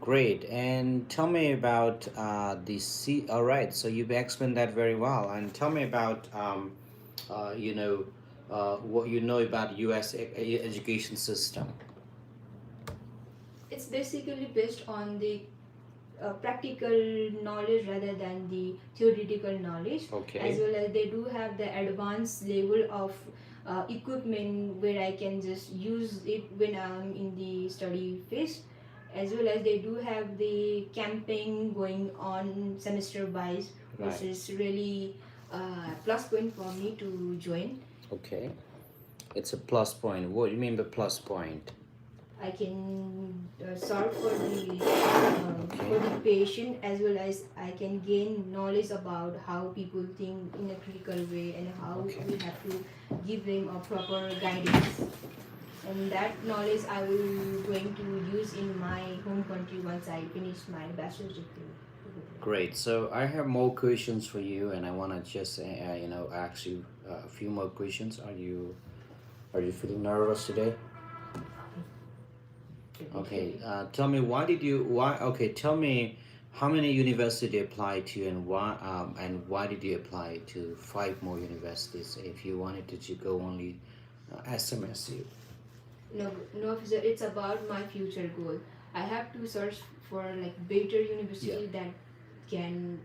Great. And tell me about the C. All right. So you've explained that very well. And tell me about, uh, you know, what you know about U.S. Education system. It's basically based on the practical knowledge rather than the theoretical knowledge, as Okay. well as they do have the advanced level of equipment where I can just use it when I'm in the study phase, as well as they do have the campaign going on semester wise, which Right. is really plus point for me to join. Okay. It's a plus point. What do you mean by plus point? I can solve Okay. for the patient, as well as I can gain knowledge about how people think in a critical way and how Okay. we have to give them a proper guidance. And that knowledge I will going to use in my home country once I finish my bachelor's degree. Great. So I have more questions for you, and I want to just ask you a few more questions. Are you feeling nervous today? Okay. Okay. Tell me why? Okay. Tell me how many university applied to you, and why did you apply to five more universities if you wanted to go only SMSU? No, no, officer. It's about my future goal. I have to search for like better Yeah. university that can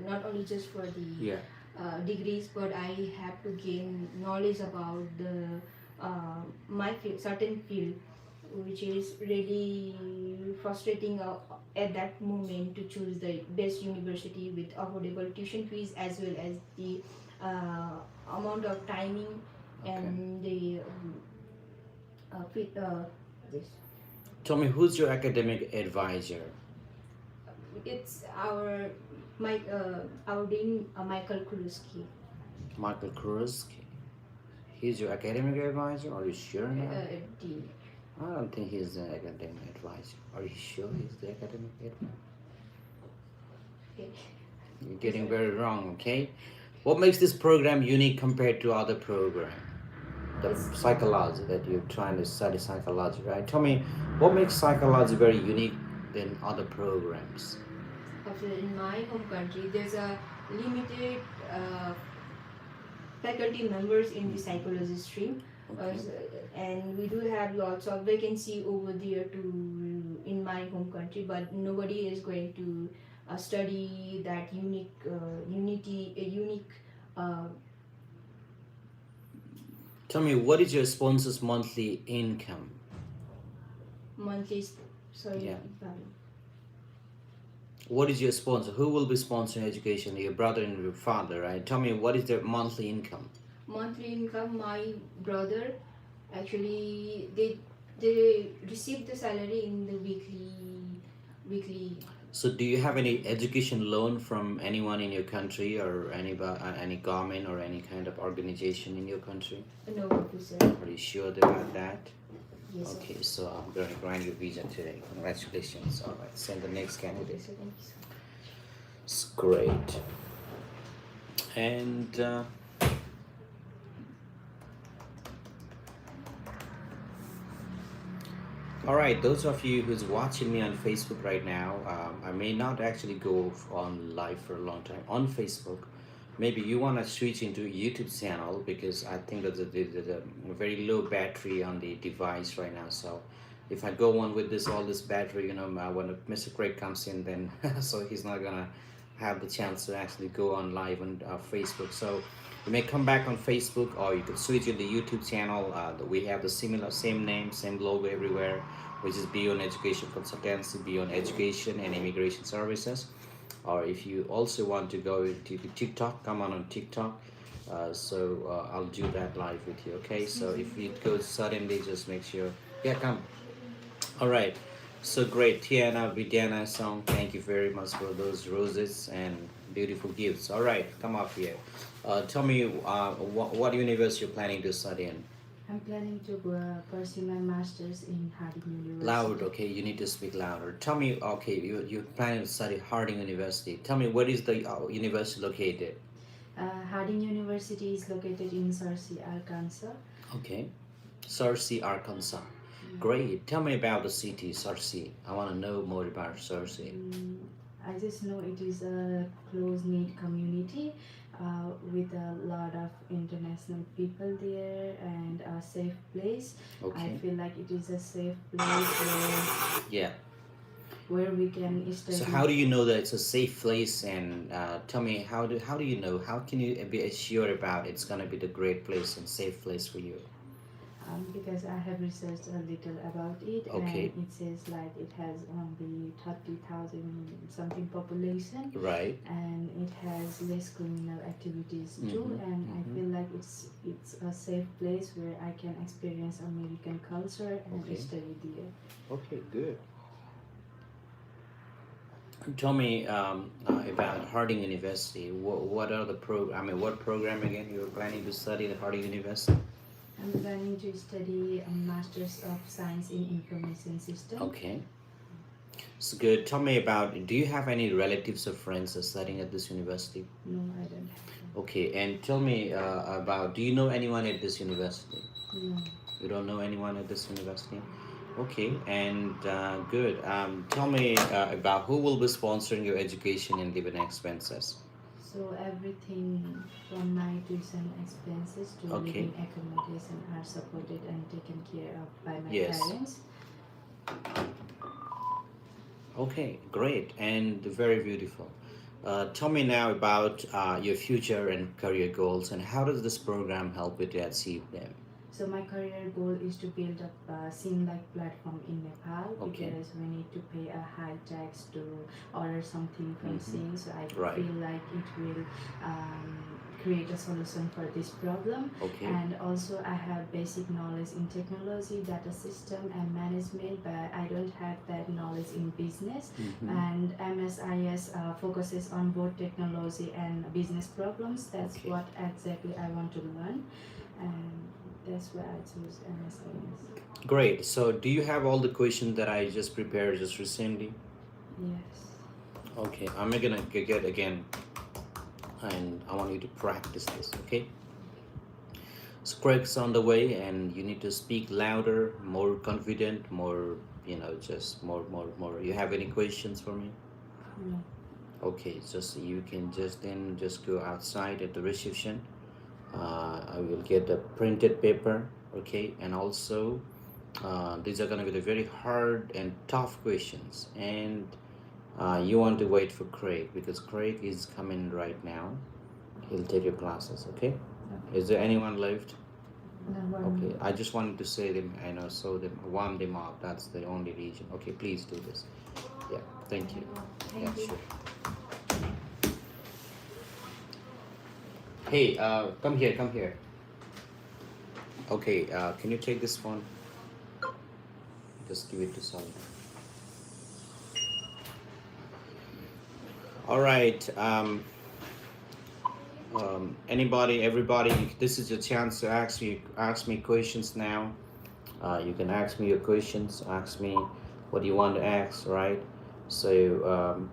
not only just for the Yeah. degrees, but I have to gain knowledge about the my field, certain field, which is really frustrating at that moment to choose the best university with affordable tuition fees, as well as the amount of timing Okay. and the fit, this. Tell me who's your academic advisor? It's our dean Michael Krusky. Michael Kuruski. He's your academic advisor. Are you sure now? Dean. I don't think he's the academic advisor. Are you sure he's the academic advisor? Okay. You're Yes, getting sir. very wrong, okay? What makes this program unique compared to other program? The It's psychology that you're trying to study psychology, right? Tell me, what makes psychology very unique than other programs? after in my home country, there's a limited faculty members in the psychology stream, Okay. and we do have lots of vacancy over there to in my home country, but nobody is going to study that unique uh, Tell me, what is your sponsor's monthly income? monthly. Sorry, Yeah. pardon. What is your sponsor? Who will be sponsoring education? Your brother and your father, right? Tell me, what is their monthly income? Monthly income. My brother actually they receive the salary in the weekly. So, do you have any education loan from anyone in your country, or any government or any kind of organization in your country? No, officer. Are you sure about that? Yes, Okay, officer. so I'm going to grant your visa today. Congratulations. All right, send the next Okay, candidate. sir. Thank you, sir. It's great. And all right, those of you who's watching me on Facebook right now, I may not actually go on live for a long time on Facebook. Maybe you want to switch into YouTube channel because I think that there's a very low battery on the device right now. So if I go on with this all this battery, when Mr. Craig comes in, then so he's not gonna have the chance to actually go on live on Facebook. So you may come back on Facebook, or you could switch to the YouTube channel. We have the similar same name, same logo everywhere, which is Beyond Education Consultancy, Beyond Education and Immigration Services. Or if you also want to go into TikTok, come on TikTok. I'll do that live with you. Okay. So Excuse me. if it goes suddenly, just make sure. Yeah, come. All right. So great, Tiana Vidiana song. Thank you very much for those roses and beautiful gifts. All right, come up here. Tell me, what university you're planning to study in? I'm planning to pursue my master's in Harding Loud, University. okay. You need to speak louder. Tell me, okay, you're planning to study Harding University. Tell me, where is the university located? Harding University is located in Searcy, Arkansas. Okay, Searcy, Arkansas. Great. Tell me about the city, Sarsi. I want to know more about Sarsi. I just know it is a close knit community with a lot of international people there and a safe place. I Okay. feel like it is a safe place Yeah. where we can So study. how do you know that it's a safe place? And tell me, how do you know? How can you be assured about it's gonna be the great place and safe place for you? Because I have researched a little about it, Okay. and it says like it has only 30,000 something population, Right. and it has less criminal activities too. Mhm, And I mhm. feel like it's a safe place where I can experience American culture and Okay. study there. Okay. Good. Tell me about Harding University. What are the I mean, what program again you're planning to study at Harding University? I'm planning to study a Masters of Science in Information System. Okay. It's good. Tell me about. Do you have any relatives or friends that studying at this university? No, I don't have Okay. And tell me about. Do you know anyone at this university? that. No. You don't know anyone at this university? Okay. And good. Tell me about who will be sponsoring your education and living expenses. So everything from my tuition expenses to Okay. living accommodation are supported and taken care of by my Yes. parents. Okay, great and very beautiful. Tell me now about your future and career goals and how does this program help you to achieve them? So my career goal is to build up a SIM-like platform in Nepal Okay. because we need to pay a high tax to order something from Mhm. SIM. So I Right. feel like it will create a solution for this problem. Okay. And also I have basic knowledge in technology, data system and management, but I don't have that knowledge in business. Mhm. And MSIS focuses on both technology and business problems. That's Okay. what exactly I want to learn. And that's why I choose MSIS. Great. So, do you have all the questions that I just prepared just recently? Yes. Okay, I'm gonna get again, and I want you to practice this. Okay. So, Craig's on the way, and you need to speak louder, more confident, more. Just more. You have any questions for me? No. Okay, just you can just go outside at the reception. I will get the printed paper, okay, and also these are gonna be the very hard and tough questions, and you want to wait for Craig because Craig is coming right now. He'll take your classes, okay? Is there anyone left? No one. Okay, I just wanted to say them, so them warm them up. That's the only reason. Okay, please do this. Yeah, thank you. Thank Yeah, you. sure. Hey, come here, come here. Okay, can you take this one? Just give it to Sally. All right. Anybody, everybody, this is your chance to ask me questions now. You can ask me your questions. Ask me what you want to ask, right? So,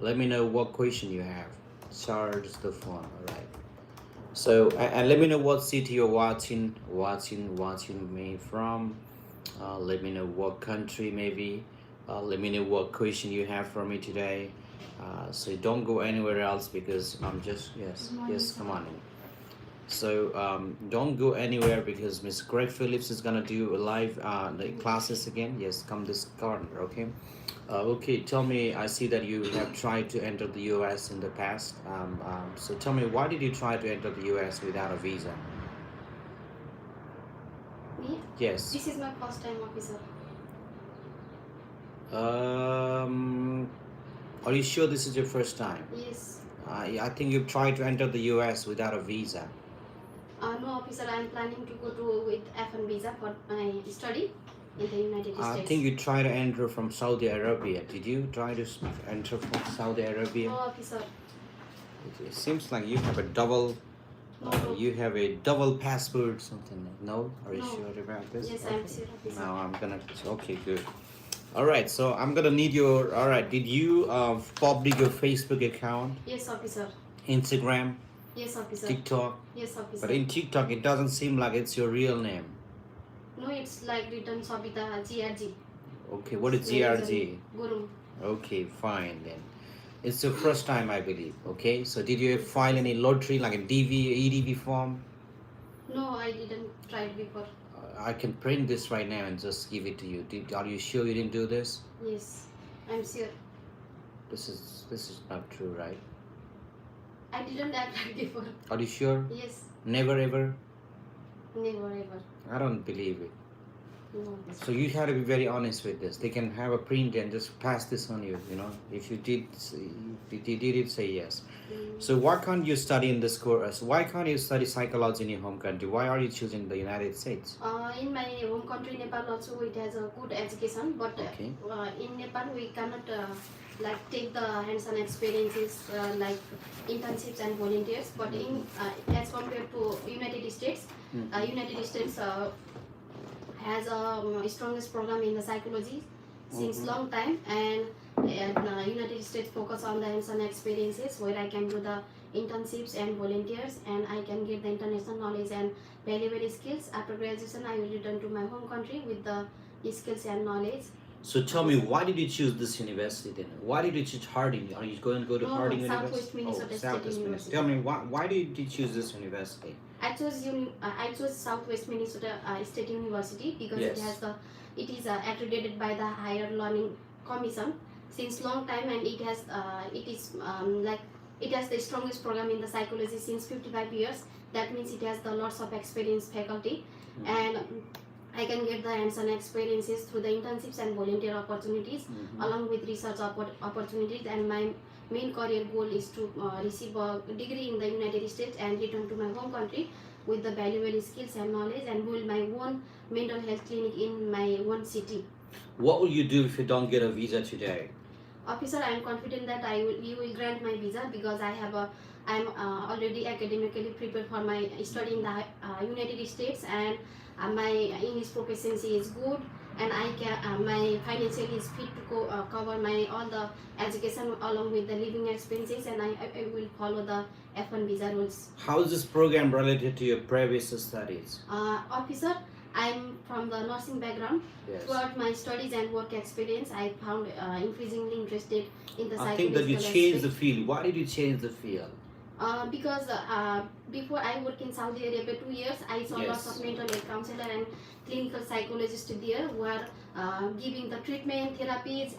let me know what question you have. Charge the phone, all right? So, and let me know what city you're watching me from. Let me know what country maybe. Let me know what question you have for me today. So don't go anywhere else because I'm just yes, come on in. So don't go anywhere because Miss Greg Phillips is gonna do a live the classes again. Yes, come this corner, okay? Okay, tell me. I see that you have tried to enter the U.S. in the past. So tell me, why did you try to enter the U.S. without a visa? Me? Yes. This is my first time, officer. Are you sure this is your first time? Yes. I think you've tried to enter the U.S. without a visa. No, officer. I am planning to go to with F1 visa for my study in the United I States. think you tried to enter from Saudi Arabia. Did you try to enter from Saudi Arabia? No, officer. It seems like you have a double. No. You have a double passport, something. No? Are you No. sure about this? Yes, I am sure, officer. Now I'm gonna. Okay, good. All right, so I'm gonna need your. All right, did you public your Facebook account, Yes, officer. Instagram, Yes, officer. TikTok? Yes, officer. But in TikTok, it doesn't seem like it's your real name. No, it's like written Sabita GRG. Okay, what is There is a GRG? Guru. Okay, fine then. It's your first time, I believe. Okay, so did you Yes, file officer. any lottery like a DV, EDV form? No, I didn't try it before. I can print this right now and just give it to you. Are you sure you didn't do this? Yes, I'm sure. This is not true, right? I didn't apply before. Are you sure? Yes, Never ever? never ever. I don't believe it. No. So you have to be very honest with this. They can have a print and just pass this on you. If you did, say yes. So why can't you study in this course? Why can't you study psychology in your home country? Why are you choosing the United States? In my home country Nepal also it has a good education, but Okay. in Nepal we cannot like take the hands-on experiences like internships and volunteers. But in as compared to United States, United States has a strongest program in the psychology since long time, and United States focus on the hands-on experiences where I can do the internships and volunteers, and I can get the international knowledge and valuable skills. After graduation, I will return to my home country with the skills and knowledge. So tell me, why did you choose this university then? Why did you choose Harding? Are you going to go to No, Harding Southwest University? Minnesota State Southwest University. Minnesota. Tell me, why did you choose this university? I chose Southwest Minnesota State University because Yes. it is accredited by the Higher Learning Commission since long time, and it has it has the strongest program in the psychology since 55 years. That means it has the lots of experienced faculty, and I can get the hands-on experiences through the internships and volunteer opportunities along with research opportunities. And my main career goal is to receive a degree in the United States and return to my home country with the valuable skills and knowledge and build my own mental health clinic in my own city. What will you do if you don't get a visa today? Officer, I am confident that you will grant my visa because I am already academically prepared for my study in the United States, and my English proficiency is good, and I can my financially is fit to cover my all the education along with the living expenses, and I will follow the F1 visa rules. How is this program related to your previous studies? Officer, I'm from the nursing background. Yes. Throughout my studies and work experience, I found increasingly interested in the I think that you psychological changed the aspect. field. Why did you change the field? Because before I worked in Saudi Arabia 2 years, I saw lots Yes. of mental health counselor and clinical psychologists there who are giving the treatment, therapies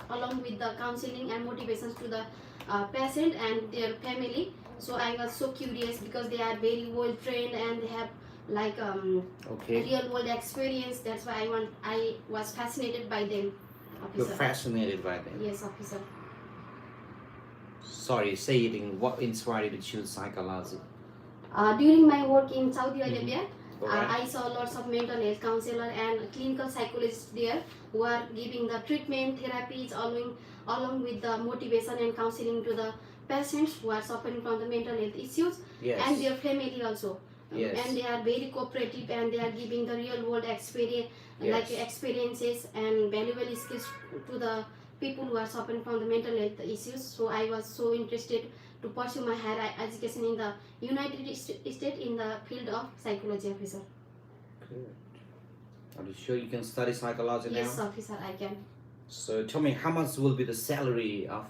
along with the counseling and motivations to the patient and their family. So I was so curious because they are very well trained and they have like Okay. real world experience. That's why I was fascinated by them, You're officer. fascinated by them. Yes, officer. Sorry, say it in what inspired you to choose psychology? During my work in Saudi Arabia, Alright. I saw lots of mental health counselor and clinical psychologists there who are giving the treatment, therapies along with the motivation and counseling to the patients who are suffering from the mental health issues Yes. and their family also. Yes. And they are very cooperative and they are giving the real world experience, like Yes. experiences and valuable skills to the people who are suffering from the mental health issues. So I was so interested to pursue my higher education in the United States in the field of psychology, officer. Good. Are you sure you can study psychology Yes, now? officer, I can. So tell me, how much will be the salary of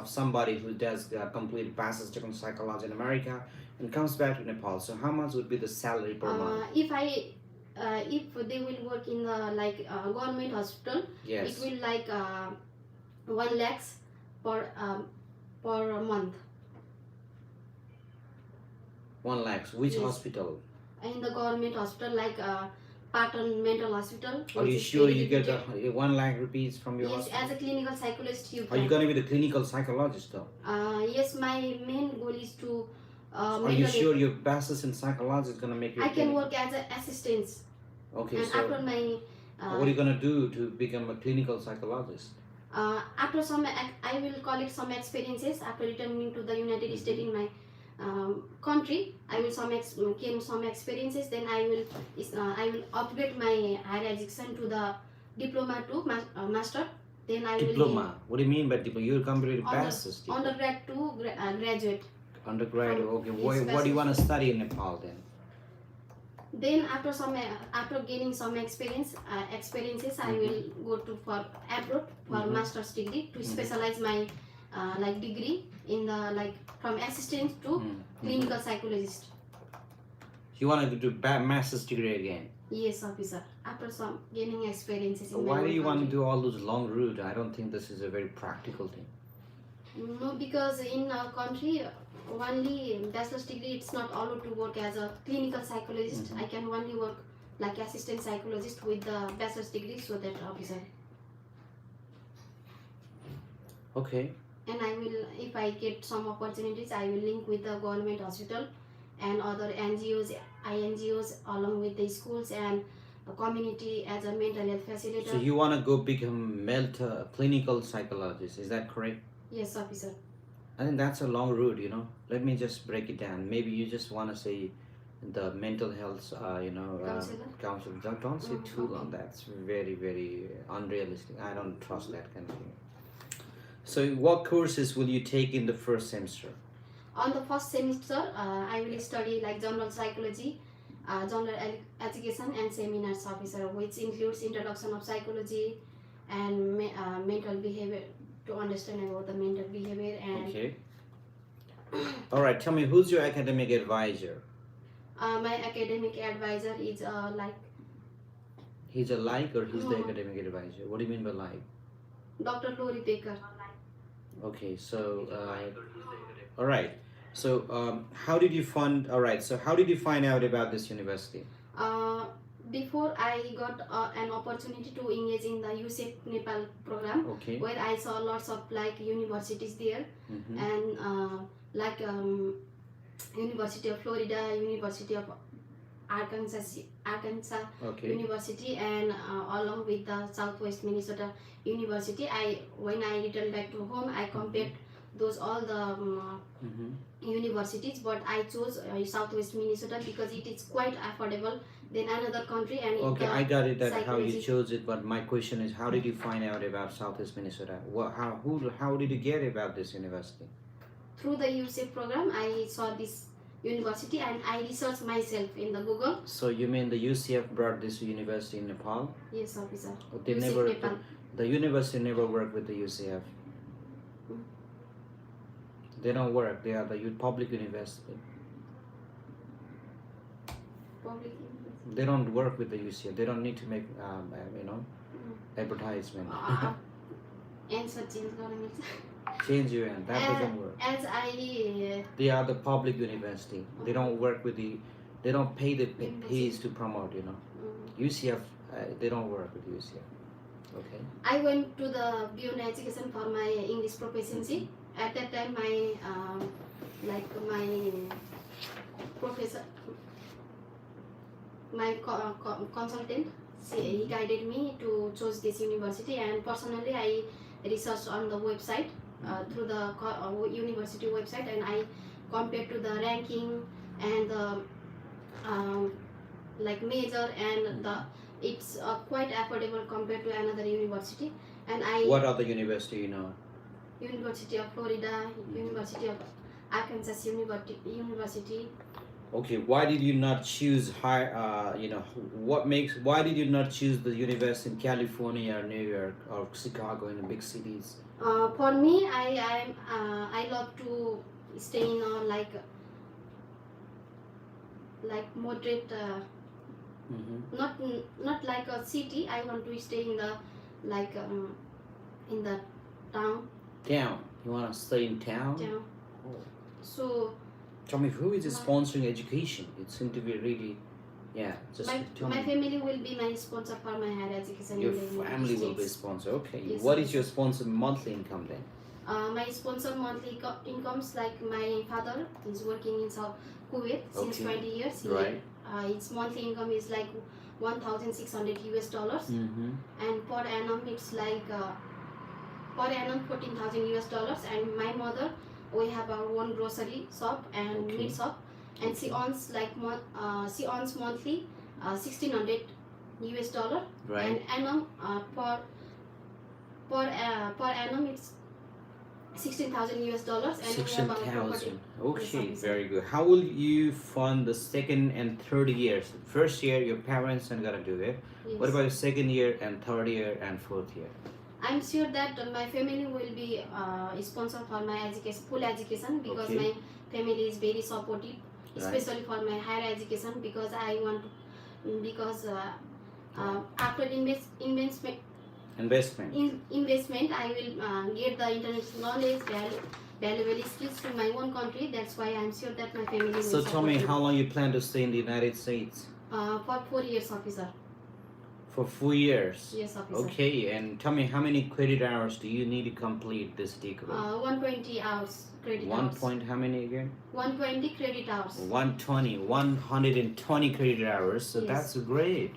somebody who does complete bachelor's degree in psychology in America and comes back to Nepal? So how much would be the salary per month? If they will work in the government hospital, Yes. it will 1 lakhs per month. 1 lakh. Which Yes. hospital? In the government hospital Patan Mental Hospital. Are which you is sure very you get reputed. 1 lakh rupees from your Yes, hospital? as a clinical psychologist you Are you can. going to be the clinical psychologist though? Yes, my main goal is to Are you sure your bachelor's in psychology is going to make you? I can work as an assistant. Okay, And so after my what are you going to do to become a clinical psychologist? after some I will collect some experiences after returning to the United States in my country. I will gain some experiences. Then I will upgrade my higher education to the diploma to master. Then I Diploma. What do you mean by diploma? You're completed Under- bachelor's will degree. undergrad to graduate. Undergraduate. Okay. Yes, What do you bachelor's. want to study in Nepal then? Then after gaining some experiences, I will go to for abroad for master's degree to specialize my like degree in the like from assistant to clinical psychologist. You want to do master's degree again? Yes, officer. After some gaining experiences in my Why do own you want to country. do all those long route? I don't think this is a very practical thing. No, because in our country, only bachelor's degree it's not allowed to work as a clinical psychologist. I can only work like assistant psychologist with the bachelor's degree, so that officer. Okay. And I will, if I get some opportunities, I will link with the government hospital and other NGOs, INGOs, along with the schools and the community as a mental health facilitator. So you want to go become clinical psychologist? Is that correct? Yes, officer. I think that's a long route, you know. Let me just break it down. Maybe you just want to say the mental health, counselor. Don't say too long. That's very, very unrealistic. I don't trust that kind of thing. So, what courses will you take in the first semester? On the first semester, I will study like general psychology, general education, and seminars officer, which includes introduction of psychology and mental behavior to understand about the mental behavior and. Okay. All right. Tell me, who's your academic advisor? My academic advisor is like He's a like or he's the academic advisor? What do you mean by like? Dr. Lori Baker. Okay, so all right. So how did you find? All right. So how did you find out about this university? Before I got an opportunity to engage in the USAID Nepal program, Okay. where I saw lots of like universities there, Mm-hmm. and like University of Florida, University of Arkansas Okay. University, and along with the Southwest Minnesota University. When I returned back to home, I compared those all the Mm-hmm. universities, but I chose Southwest Minnesota because it is quite affordable than another country. And Okay, I got it. That how you psychology. chose it, but my question is, how did you find out about Southwest Minnesota? How did you get about this university? Through the USAID program, I saw this university and I researched myself in the Google. So you mean the UCF brought this university in Nepal? Yes, officer. They UCF never. Nepal. The university never worked with the UCF. They don't work. They are the public university. Public. They don't work with the UCF. They don't need to make advertisement. Answer change garang milcha. Change your end. That doesn't work. As I They are the public university. They don't work with the. They don't pay the fees to promote. UCF. They don't work with UCF. Okay. I went to the Beyond Education for my English proficiency. At that time, my professor, my consultant, he guided me to choose this university, and personally I researched on the website through the university website, and I compared to the ranking and the like major, and it's quite affordable compared to another university. And I What other university you know? University of Florida, University of Arkansas University. Okay, why did you not choose high? Why did you not choose the university in California or New York or Chicago in the big cities? For me, I love to stay in a like moderate, not like a city. I want to stay in the like in the town. Town. You want to stay in town? Town. Oh. So Tell me, who is sponsoring education? It seemed to be really, yeah. Just tell my me. family will be my sponsor for my higher education. Your in the United family will be States. sponsor. Okay. Yes, What yes. is your sponsor monthly income then? My sponsor monthly incomes, like my father is working in Kuwait since Okay. 20 years. Right. Its monthly income is like $1,600 US, Mm-hmm. and per annum it's like per annum $14,000, and my mother, we have our own grocery shop and Okay. meat shop, and she earns like she earns monthly $1,600 US, Right. and annum per annum it's $16,000 US dollars, and we have our property. 16,000. Okay, Yes, very good. How will you fund the second and third years? First year, your parents are gonna do it. Yes. What about the second year and third year and fourth year? I'm sure that my family will be sponsor for my education, full education, because Okay. my family is very supportive, Right. especially for my higher education, because I want, because after investment, Investment. I will get the international knowledge, valuable skills to my own country. That's why I'm sure that my family will So tell me, support how long you plan to stay in the United States? for 4 years, officer. For 4 years. Yes, officer. Okay, and tell me, how many credit hours do you need to complete this degree? 120 hours credit One hours. point, how many again? 120 credit hours. 120 credit hours. So Yes. that's great.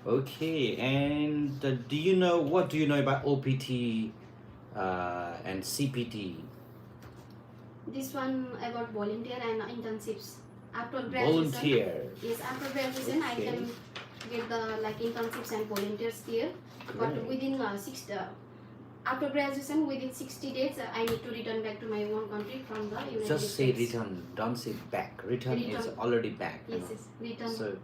Okay, and do you know, what do you know about OPT and CPT? This one about volunteer and internships. After graduation, Volunteer. yes, after graduation I Okay. can get the like internships and volunteers here. But Great. within after graduation, within 60 days, I need to return back to my own country from the United Just say States. return, don't say back. Return is Return. already back. you Yes, know. yes, return. So,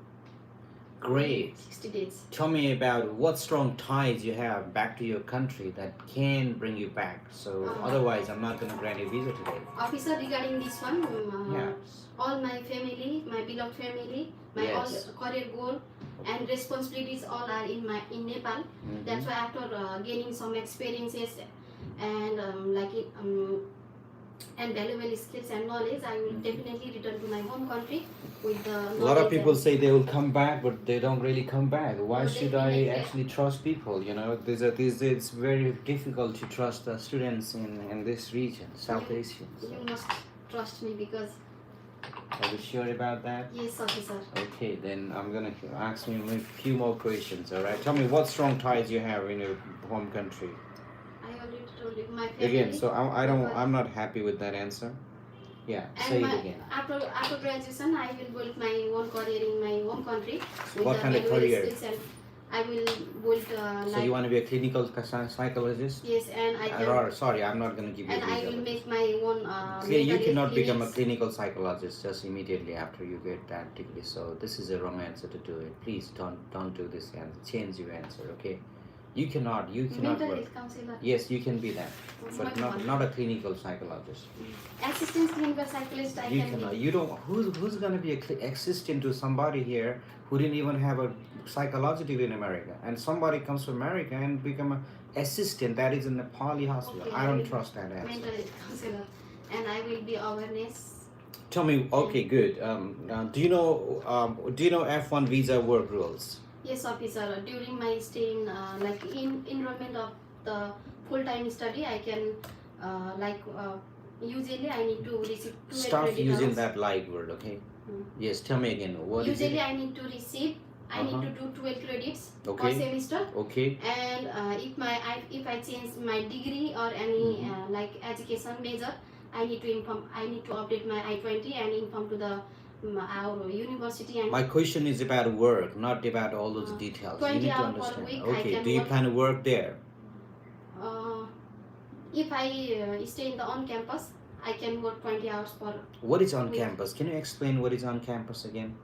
great. 60 days. Tell me about what strong ties you have back to your country that can bring you back. So otherwise, I'm not going to grant you visa today. Officer, regarding this one, Yeah. all my family, my beloved family, my Yes. all career goal and responsibilities all are in Nepal. Mhm. That's why after gaining some experiences and and valuable skills and knowledge, I will definitely return to my home country with the A lot of knowledge people and- say they will come back, but they don't really come back. Why No, should I definitely. actually trust people? You know, it's very difficult to trust the students in this region, South Asian. So, You must trust me because are you sure about that? yes, officer. Okay, then I'm gonna ask you a few more questions. All right, tell me what strong ties you have in your home country. I already told you my family. Again, so I don't. Nepal. I'm not happy with that answer. Yeah, say And it my, again. after graduation, I will build my own career in my home country. with What the kind of valuable career? skills, and I will build So like you want to be a clinical psychologist? yes, and I can Or, sorry, I'm not gonna give you. and a I visa. will make my own. Okay, you mental cannot health become a clinics. clinical psychologist just immediately after you get that degree. So this is a wrong answer to do it. Please don't do this and change your answer. Okay, you cannot Mental work. health counselor. Yes, you can be that, but What not one? not a clinical psychologist. Assistant clinical psychologist. I You can cannot. be. You don't. Who's gonna be assistant to somebody here who didn't even have a psychology degree in America, and somebody comes to America and become a assistant that is in a Nepali hospital? Okay, I I don't will- trust that answer. Mental health counselor, and I will be awareness. Tell me, okay, good. Do you know F1 visa work rules? Yes, officer. During my stay in enrollment of the full-time study, I can usually I need to receive 12 Stop credit using hours. that like word, okay? Hmm. Yes, tell me again. What is Usually it? I need to receive. I need Uh-huh. to do 12 credits Okay. per semester. Okay. And if I change my degree or any like education major, I need to inform. I need to update my I-20 and inform to the our university and My question is about work, not about all those details. You 20 need to hours per understand. week I Okay. can Do you work. plan to work there? If I stay in the on campus, I can work 20 hours per. What is on Week. campus? Can you explain what is on campus again?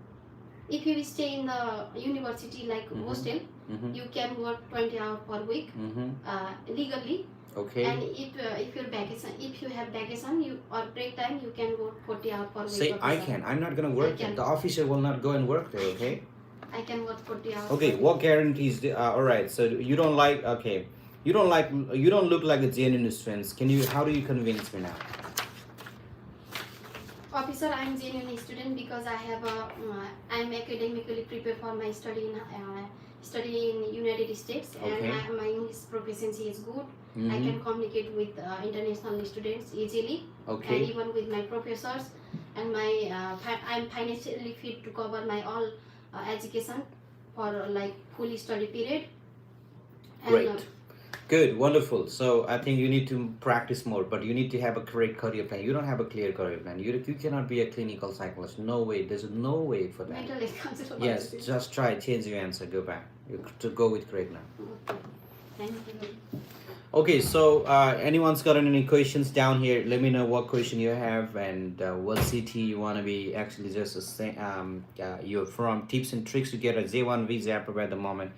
If you stay in the university like Mhm. hostel, Mm-hmm. you can work 20 hours per week Mm-hmm. legally. Okay. And if your vacation, if you have vacation, you or break time, you can work 40 hours per week. Say I officer. can. I'm not gonna work I there. can. The officer will not go and work there. Okay. I can work 40 hours. Okay. per What guarantees? All right. So you don't like. Okay. You don't look like a genuine student. Can you? How do you convince me now? Officer, I'm genuine student because I have I'm academically prepared for my study in United States, Okay. and my English proficiency is good. I Mhm. can communicate with international students easily, and Okay. even with my professors. And I'm financially fit to cover my all education for like full study period. And, Great. Good, wonderful. So I think you need to practice more, but you need to have a correct career plan. You don't have a clear career plan. You cannot be a clinical psychologist. No way. There's no way for that. mental health counselor. Yes, just try. Change your answer. Go back. To go with correct now. Okay. Thank you. Okay, so anyone's got any questions down here? Let me know what question you have and what city you want to be actually just you're from. Tips and tricks to get a J1 visa approved at the moment.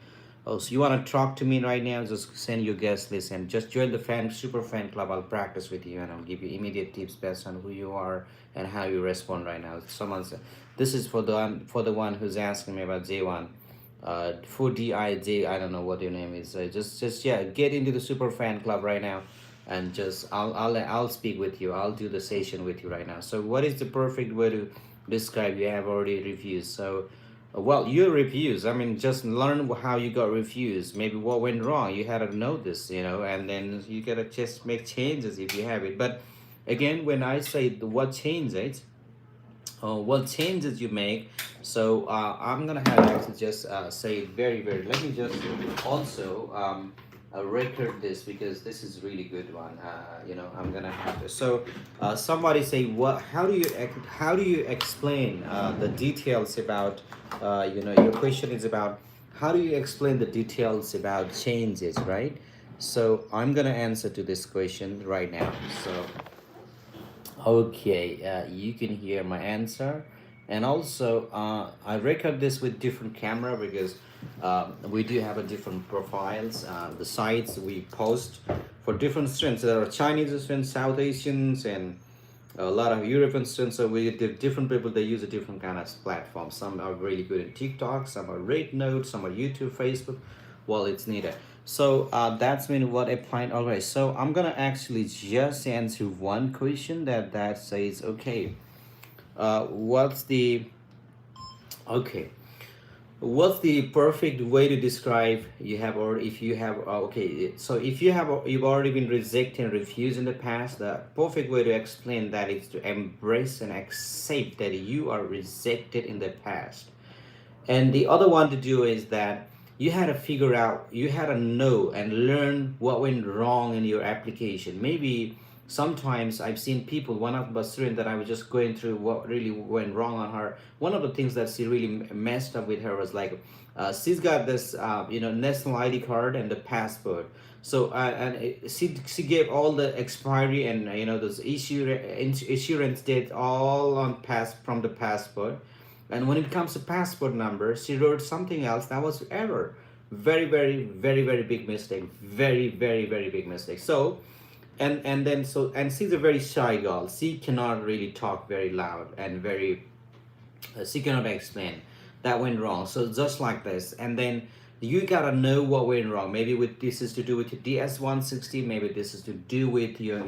Oh, so you want to talk to me right now? Just send your guest list and just join the super fan club. I'll practice with you and I'll give you immediate tips based on who you are and how you respond right now. Someone's this is for the one who's asking me about J1 for DIJ, I don't know what your name is. Just yeah, get into the super fan club right now, and just I'll speak with you. I'll do the session with you right now. So what is the perfect way to describe? You have already reviews. So well, your reviews. I mean, just learn how you got reviews. Maybe what went wrong. You had to know this, and then you gotta just make changes if you have it. But again, when I say what changes, what changes you make. So I'm gonna have actually just say it very. Let me just also record this because this is really good one. I'm gonna have this. So somebody say what? How do you explain the details about your question is about how do you explain the details about changes, right? So I'm gonna answer to this question right now. So okay, you can hear my answer. And also, I record this with different camera because we do have a different profiles. The sites we post for different students. There are Chinese students, South Asians, and a lot of European students. So we different people. They use a different kind of platform. Some are really good in TikTok. Some are Rate Note. Some are YouTube, Facebook. Well, it's needed. So that's been what I plan. Alright, so I'm gonna actually just answer one question that says, okay, what's the okay, what's the perfect way to describe you have, or if you have okay, so if you've already been rejected and refused in the past, the perfect way to explain that is to embrace and accept that you are rejected in the past. And the other one to do is that you had to figure out, you had to know and learn what went wrong in your application. Maybe sometimes I've seen people, one of the student that I was just going through what really went wrong on her. One of the things that she really messed up with her was like, she's got this, national ID card and the passport. So she gave all the expiry and those insurance date all on pass from the passport, and when it comes to passport number, she wrote something else that was error. Very big mistake. Very big mistake. So, and she's a very shy girl. She cannot really talk very loud and very. She cannot explain. That went wrong. So just like this, and then you gotta know what went wrong. Maybe with this is to do with your DS160. Maybe this is to do with your,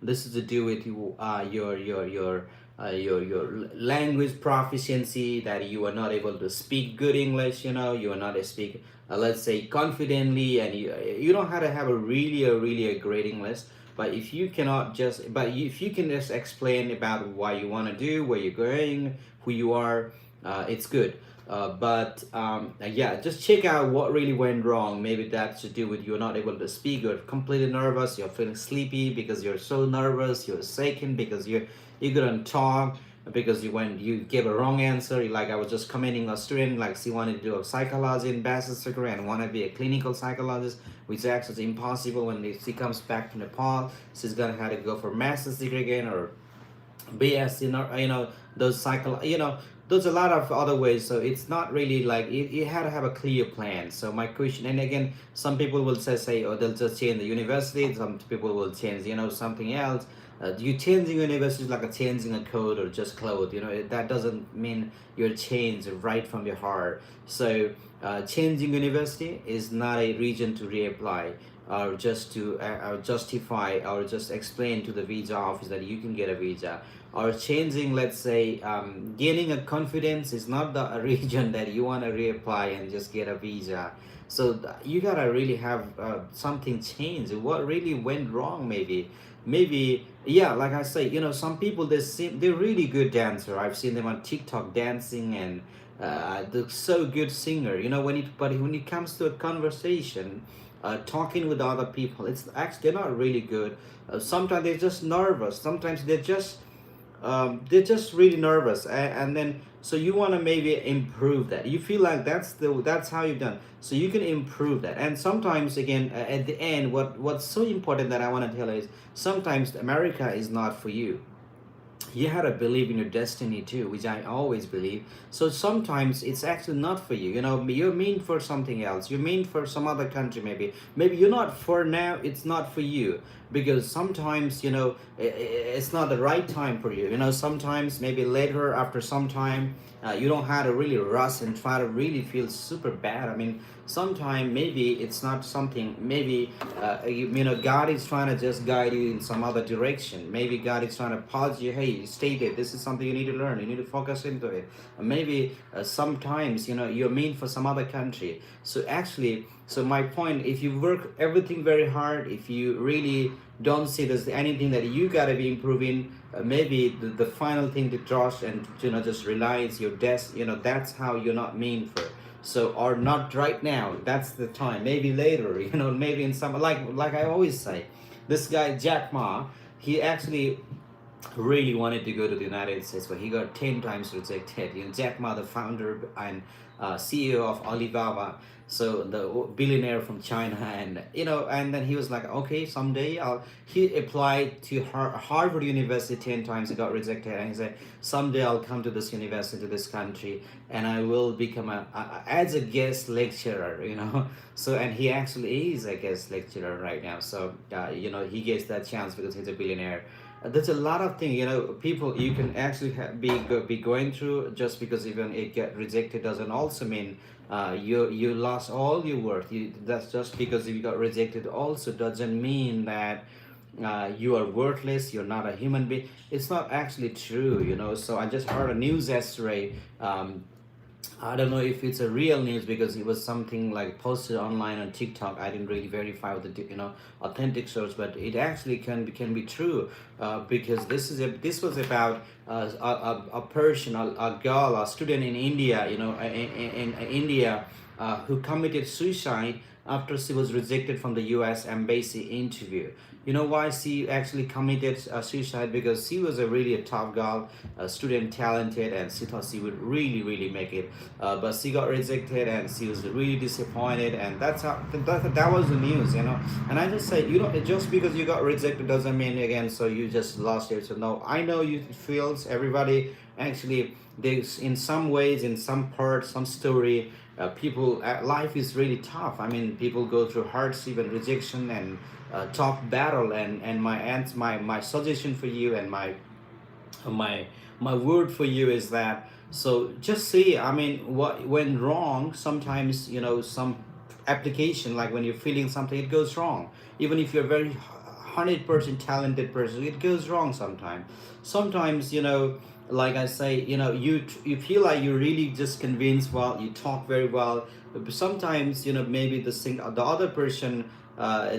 this is to do with your language proficiency, that you are not able to speak good English, you are not a speak let's say confidently, and you don't have to have a really great English. But if you cannot just but if you can just explain about what you want to do, where you're going, who you are, it's good. But yeah, just check out what really went wrong. Maybe that's to do with you're not able to speak, you're completely nervous, you're feeling sleepy because you're so nervous, you're shaking because you couldn't talk, because you gave a wrong answer. Like I was just commenting a student, like she wanted to do a psychology in bachelor's degree and want to be a clinical psychologist, which is actually impossible. When she comes back to Nepal, she's gonna have to go for master's degree again, or BS, those there's a lot of other ways. So it's not really like you had to have a clear plan. So my question, and again, some people will say, oh, they'll just change the university. Some people will change, something else. You changing university is like a changing a code or just clothes. That doesn't mean you're changed right from your heart. So changing university is not a reason to reapply, or just to justify or just explain to the visa office that you can get a visa. Or changing, let's say, gaining a confidence is not the region that you want to reapply and just get a visa. So you gotta really have something change. What really went wrong? Maybe yeah, like I say, some people, they're really good dancer. I've seen them on TikTok dancing, and they're so good singer. But when it comes to a conversation, talking with other people, it's actually they're not really good. Sometimes they're just nervous. Sometimes they're just they're just really nervous, and then so you want to maybe improve that. You feel like that's how you've done, so you can improve that. And sometimes again, at the end, what's so important that I want to tell is sometimes America is not for you. You had to believe in your destiny too, which I always believe. So sometimes it's actually not for you. You know, you're meant for something else. You're meant for some other country, maybe. Maybe you're not for now. It's not for you because sometimes it's not the right time for you. You know, sometimes maybe later after some time. You don't have to really rush and try to really feel super bad. I mean, sometimes maybe it's not something. Maybe God is trying to just guide you in some other direction. Maybe God is trying to pause you. Hey, stay there. This is something you need to learn. You need to focus into it. Maybe sometimes you're meant for some other country. So actually, so my point: if you work everything very hard, if you really don't see there's anything that you gotta be improving, maybe the final thing to trust and just realize your desk. That's how you're not mean for. So or not right now. That's the time. Maybe later. Maybe in some like I always say, this guy Jack Ma, he actually really wanted to go to the United States, but he got 10 times rejected. Jack Ma, the founder and CEO of Alibaba, so the billionaire from China, and then he was like, okay, someday he applied to Harvard University 10 times, he got rejected, and he said, someday I'll come to this university, to this country, and I will become as a guest lecturer, So, and he actually is a guest lecturer right now. So, he gets that chance because he's a billionaire. There's a lot of things, people you can actually be going through. Just because even it get rejected doesn't also mean you lost all your worth. That's just because you got rejected also doesn't mean that you are worthless, you're not a human being. It's not actually true. So I just heard a news yesterday. I don't know if it's a real news because it was something like posted online on TikTok. I didn't really verify with the authentic source, but it actually can be true because this was about a person, a girl, a student in India, in India, who committed suicide after she was rejected from the U.S. embassy interview. You know why she actually committed suicide? Because she was really a tough girl, a student, talented, and she thought she would really make it. But she got rejected, and she was really disappointed, and that was the news. And I just say, just because you got rejected doesn't mean again so you just lost it. So no, I know you feels everybody actually there's in some ways, in some part, some story. People life is really tough. I mean, people go through hardship and rejection and tough battle, and my suggestion for you and my word for you is that, so just see, I mean, what went wrong. Sometimes some application, like when you're feeling something, it goes wrong. Even if you're very 100% talented person, it goes wrong sometimes. Like I say, you feel like you're really just convinced well, you talk very well, but sometimes maybe the other person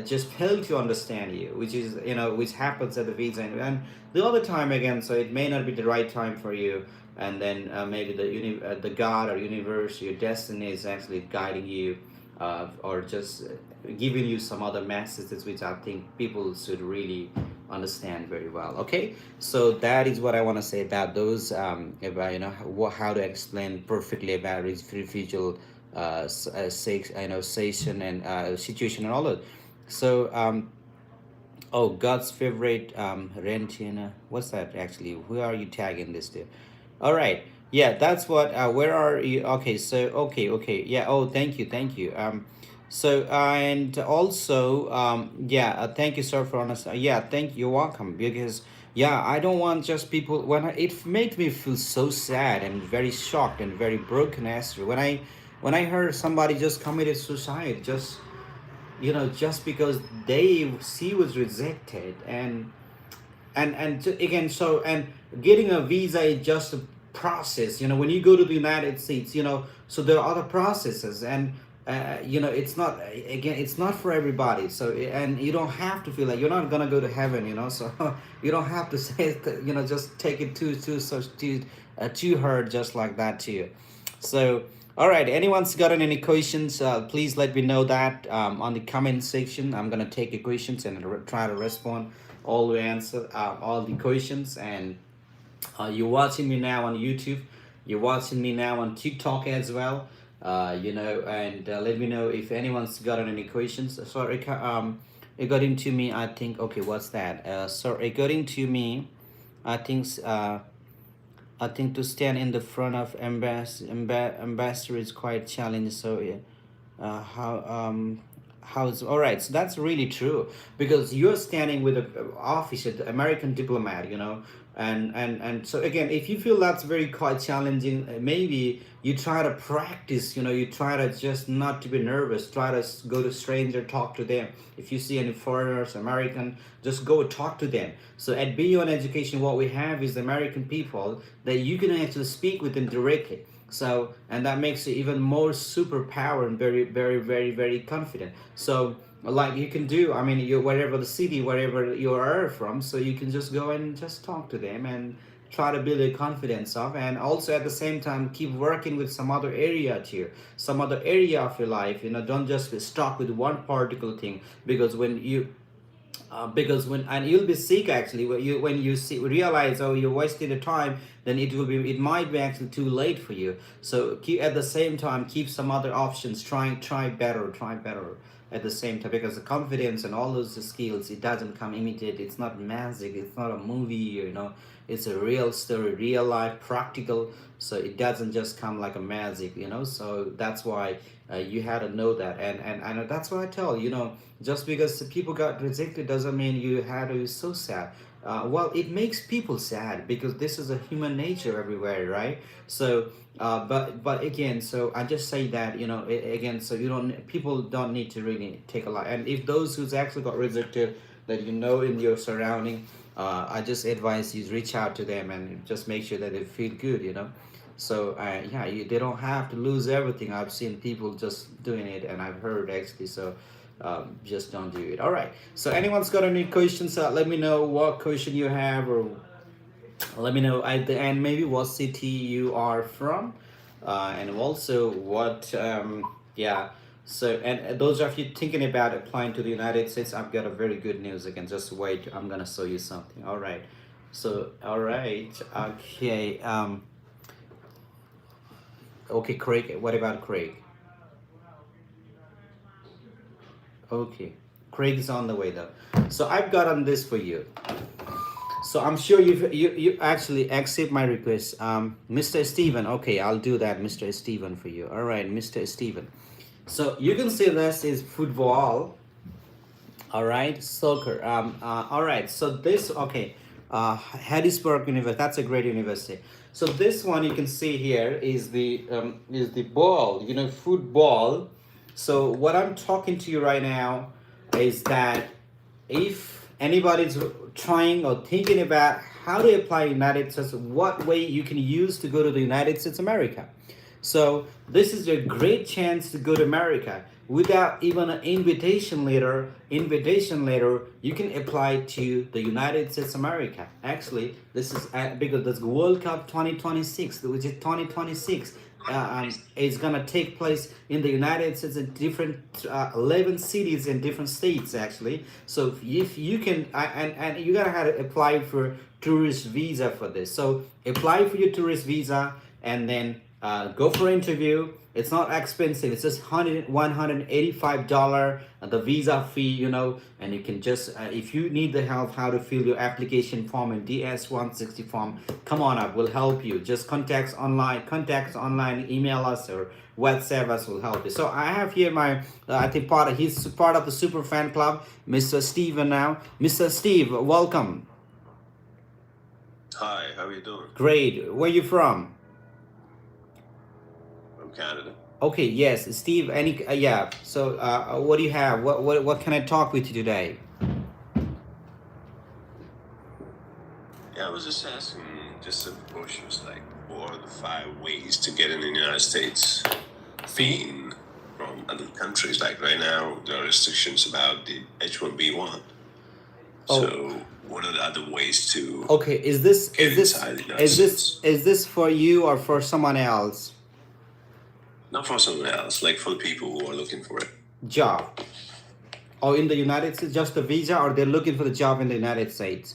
just failed to understand you, which is which happens at the visa and the other time again. So it may not be the right time for you, and then maybe the God or universe, your destiny is actually guiding you, or just giving you some other messages which I think people should really understand very well. Okay, so that is what I want to say about those about how to explain perfectly about refugee station and situation and all that. So oh, God's favorite Rentina, what's that actually? Who are you tagging this to? All right, yeah, that's what where are you? Okay, so okay, yeah, oh, thank you. So and also yeah, thank you, sir, for honest. Yeah, thank you, you're welcome. Because yeah, I don't want just people it made me feel so sad and very shocked and very broken, Esther, when I heard somebody just committed suicide, just because she was rejected. Again, so, and getting a visa is just a process. When you go to the United States, so there are other processes, and it's not, again, it's not for everybody. So, and you don't have to feel like you're not gonna go to heaven. So you don't have to say just take it too hard, just like that to you. So all right, anyone's gotten any questions, please let me know that on the comment section. I'm gonna take your questions and try to respond all the questions. And You're watching me now on YouTube. You're watching me now on TikTok as well. And let me know if anyone's got any questions. Sorry, according to me, I think. Okay, what's that? According to me, I think. I think to stand in the front of ambassador is quite challenging. So yeah, how's all right? So that's really true because you're standing with an officer, the American diplomat, and so again, if you feel that's very quite challenging, maybe you try to practice. You try to just not to be nervous. Try to go to stranger, talk to them. If you see any foreigners, American, just go talk to them. So at Beyond Education, what we have is American people that you can actually speak with them directly. So, and that makes you even more superpower and very, very, very, very confident. So, like you can do, I mean, you wherever the city, wherever you are from, so you can just go and just talk to them and try to build a confidence of, and also at the same time keep working with some other area too, some other area of your life. Don't just be stuck with one particular thing, because because when and you'll be sick actually when you see realize, oh, you're wasting the time, then it might be actually too late for you. So keep at the same time, keep some other options, try better at the same time, because the confidence and all those skills, it doesn't come immediate. It's not magic, it's not a movie, it's a real story, real life, practical. So it doesn't just come like a magic. So that's why you had to know that. And that's why I tell just because people got rejected doesn't mean you had to be so sad. Well, it makes people sad because this is a human nature everywhere, right? So but again, so I just say that again, so people don't need to really take a lot. And if those who's actually got rejected, that in your surrounding, I just advise you reach out to them and just make sure that they feel good. So they don't have to lose everything. I've seen people just doing it, and I've heard actually. So just don't do it. All right, so anyone's got any questions, let me know what question you have, or let me know at the end maybe what city you are from, and also what so, and those of you thinking about applying to the United States, I've got a very good news again. Just wait, I'm gonna show you something. All right, so all right, okay, okay, Craig, what about Craig? Okay, Craig is on the way though. So I've got on this for you. So I'm sure you actually accept my request, Mr. Steven. Okay, I'll do that, Mr. Steven, for you. All right, Mr. Steven. So you can see this is football. All right, soccer. All right. So this Harrisburg University. That's a great university. So this one you can see here is the ball. Football. So what I'm talking to you right now is that if anybody's trying or thinking about how to apply United States, what way you can use to go to the United States America. So this is a great chance to go to America without even an invitation letter. You can apply to the United States America. Actually, this is because this World Cup 2026, which is 2026. It's gonna take place in the United States in different 11 cities in different states actually. So if you can, and you gotta have to apply for tourist visa for this. So apply for your tourist visa and then go for interview. It's not expensive. It's just $185 the visa fee, and you can just if you need the help how to fill your application form and DS-160 form, come on up, we'll help you. Just contact online, email us or WhatsApp us, will help you. So I have here my I think he's part of the super fan club, Mr. Steven now. Mr. Steve, welcome. Hi, how are you doing? Great. Where you from? Canada. Okay, yes, Steve. So, what do you have? What can I talk with you today? Yeah, I was just asking, just some questions like, what are the 5 ways to get in the United States? Being from other countries, like right now, there are restrictions about the H-1B1. Oh. So, what are the other ways to? Okay, is this for you or for someone else? Not for someone else, like for the people who are looking for it. Job. Or in the United States, just a visa, or they're looking for the job in the United States?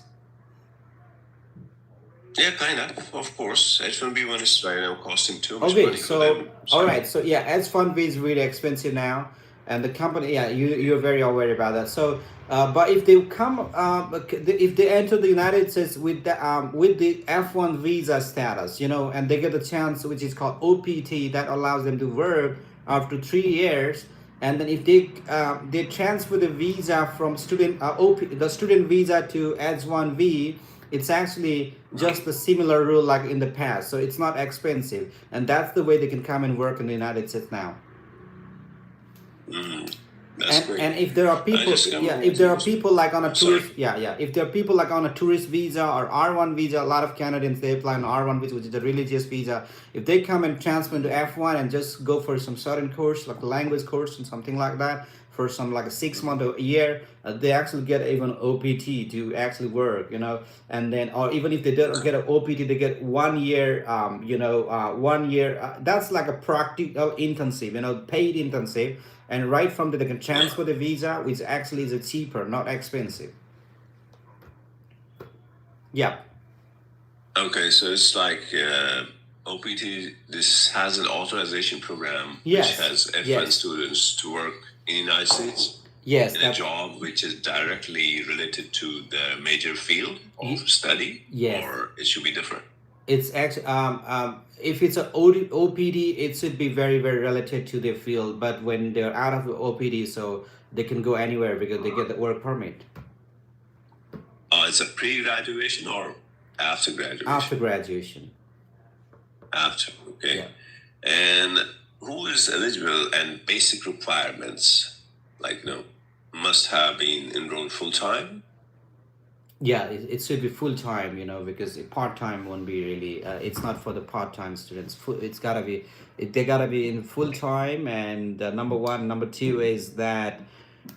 Yeah, kind of course. H1B1 is right now costing too much Okay, money for so them. all So right, so yeah, H1B is really expensive now, and the company, yeah, you're very aware about that. So, but if they come, if they enter the United States with the F1 visa status, you know, and they get a chance which is called OPT that allows them to work after 3 years, and then if they transfer the visa from the student visa to H1B, it's actually just a similar rule like in the past, so it's not expensive, and that's the way they can come and work in the United States now. mm, that's And great. if there are I people, just got yeah, my if there are visa. people like on a Sorry. tourist, yeah, if there are people like on a tourist visa or R1 visa, a lot of Canadians they apply on R1 visa, which is a religious visa. If they come and transfer to F1 and just go for some certain course like a language course and something like that for some like a 6 month or a year, they actually get even OPT to actually work, you know. And then or even if they don't get an OPT, they get 1 year, 1 year, that's like a practical intensive, you know, paid intensive, and right from there they can Yeah. transfer the visa, which actually is a cheaper, not expensive. Yeah. Okay, so it's like OPT. This has an authorization program which Yes. has F1 Yes. students to work in the United States Yes. in a job which is directly related to the major field of study, Yes. or it should be different. It's actually if it's a OPD, it should be very very related to their field. But when they're out of the OPD, so they can go anywhere because they get the work permit It's a pre-graduation or after graduation? after graduation. After, okay. Yeah. And who is eligible and basic requirements, like, must have been enrolled full time? Yeah, it should be full time, you know, because part time won't be really. It's not for the part time students. It's gotta be. They gotta be in full time. And number one, number two is that.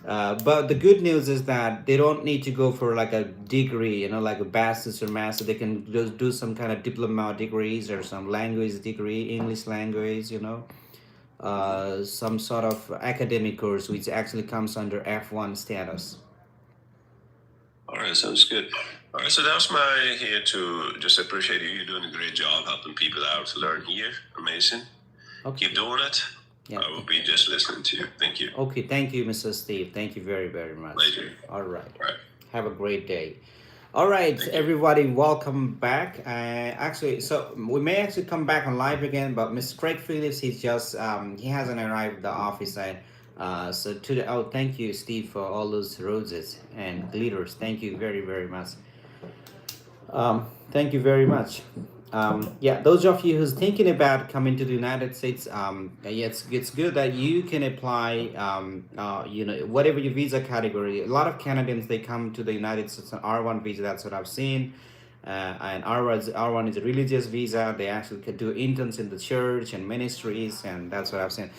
But the good news is that they don't need to go for like a degree, you know, like a bachelor's or master. They can just do some kind of diploma degrees or some language degree, English language, you know, some sort of academic course which actually comes under F1 status. All right, sounds good. All right, so that's my here to just appreciate you. You're doing a great job helping people out to learn here. Amazing. Okay. Keep doing it. Yeah. I will be just listening to you. Thank you. Okay, thank you, Mr. Steve. Thank you very, very much. Pleasure. All right. All right. Have a great day. All right, Thank you. everybody, welcome back. Actually, so we may actually come back on live again, but Mr. Craig Phillips, he's just he hasn't arrived at the office side. So to the thank you, Steve, for all those roses and glitters. Thank you very, very much. Thank you very much. Yeah, those of you who's thinking about coming to the United States, yeah, it's good that you can apply, you know, whatever your visa category. A lot of Canadians, they come to the United States on R1 visa. That's what I've seen. And R1 is a religious visa. They actually could do interns in the church and ministries, and that's what I've seen.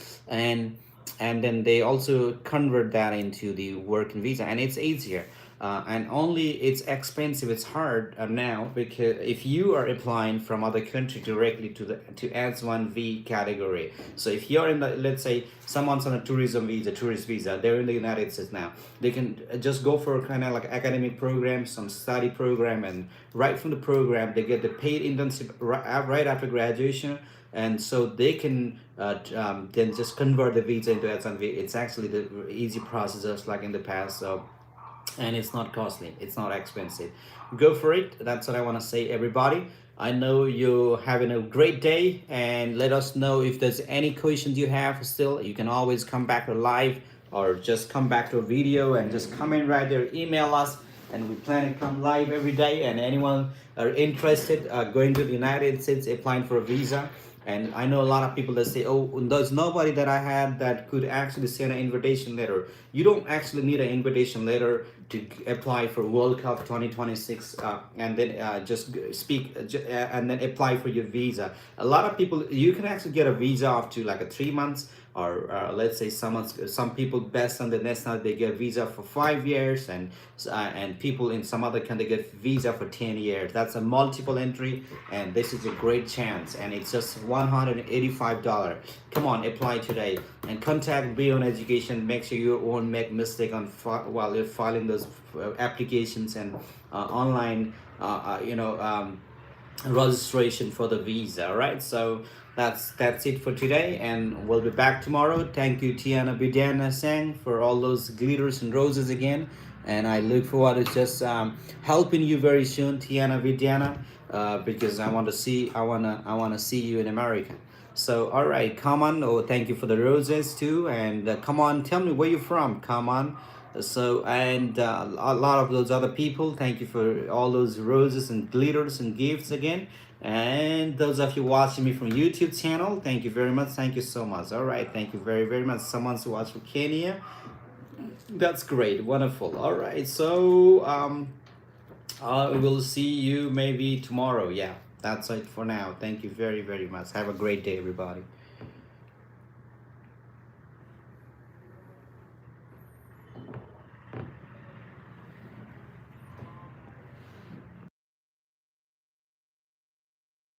And then they also convert that into the working visa, and it's easier. And only it's expensive. It's hard now because if you are applying from other country directly to H1V category. So if you're in the, let's say someone's on a tourist visa, they're in the United States now. They can just go for kind of like academic program, some study program, and right from the program they get the paid internship right after graduation. And so they can then just convert the visa into H1V. It's actually the easy process, just like in the past. So, and it's not costly, it's not expensive. Go for it. That's what I want to say, everybody. I know you're having a great day, and let us know if there's any questions you have still. You can always come back to live or just come back to a video and just comment right there, email us, and we plan to come live every day. And anyone are interested going to the United States, applying for a visa. And I know a lot of people that say, oh, there's nobody that I had that could actually send an invitation letter. You don't actually need an invitation letter to apply for World Cup 2026 and then just speak and then apply for your visa. A lot of people, you can actually get a visa up to like a 3 months, or let's say some people based on the national, they get visa for 5 years, and people in some other country get visa for 10 years. That's a multiple entry, and this is a great chance, and it's just $185. Come on, apply today and contact Beyond Education. Make sure you won't make mistake on while you're filing those applications and online registration for the visa. All right, so that's it for today, and we'll be back tomorrow. Thank you, Tiana Bidana Sang, for all those glitters and roses again, and I look forward to just helping you very soon, Tiana Bidana, because I wanna see you in America. So all right, come on. Oh, thank you for the roses too, and come on, tell me where you're from. Come on. So and a lot of those other people, thank you for all those roses and glitters and gifts again. And those of you watching me from YouTube channel, thank you very much. Thank you so much. All right, thank you very very much. Someone's watched from Kenya. That's great, wonderful. All right, so I will see you maybe tomorrow. Yeah, that's it for now. Thank you very very much. Have a great day, everybody.